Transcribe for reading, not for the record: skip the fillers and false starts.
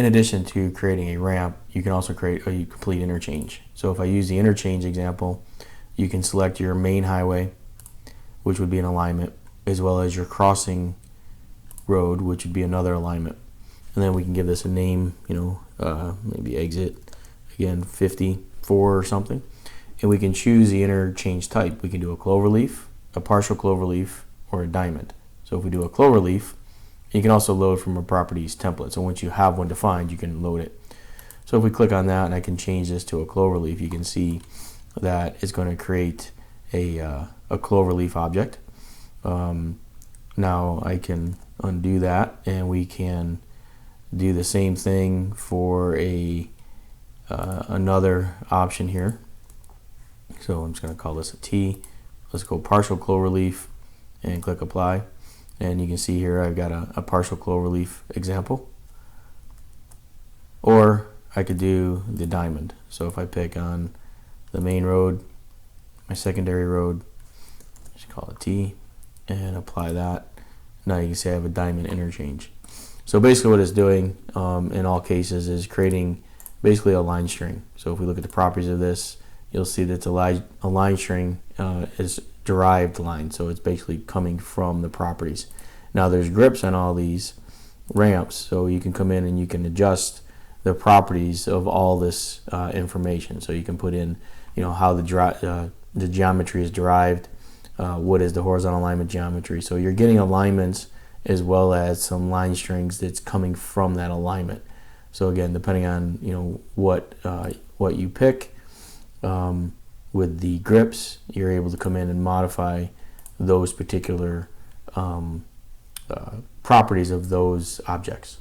in addition to creating a ramp, you can also create a complete interchange. So if I use the interchange example, you can select your main highway, which would be an alignment, as well as your crossing road, which would be another alignment. And then we can give this a name, maybe exit, again, 54 or something. And we can choose the interchange type. We can do a cloverleaf, a partial cloverleaf, or a diamond. So if we do a cloverleaf, you can also load from a properties template. So once you have one defined, you can load it. So if we click on that and I can change this to a cloverleaf, you can see that it's going to create a cloverleaf object. Now I can undo that, and we can do the same thing for another option here. So I'm just going to call this a T. Let's go partial cloverleaf and click apply. And you can see here I've got a partial cloverleaf example. Or I could do the diamond. So if I pick on the main road, my secondary road, just call it T, and apply that. Now you can see I have a diamond interchange. So basically what it's doing in all cases is creating basically a line string. So if we look at the properties of this, you'll see that a line string is derived line, so it's basically coming from the properties. Now there's grips on all these ramps, so you can come in and you can adjust the properties of all this information. So you can put in, how the geometry is derived, what is the horizontal alignment geometry. So you're getting alignments as well as some line strings that's coming from that alignment. So again, depending on what you pick. With the grips, you're able to come in and modify those particular properties of those objects.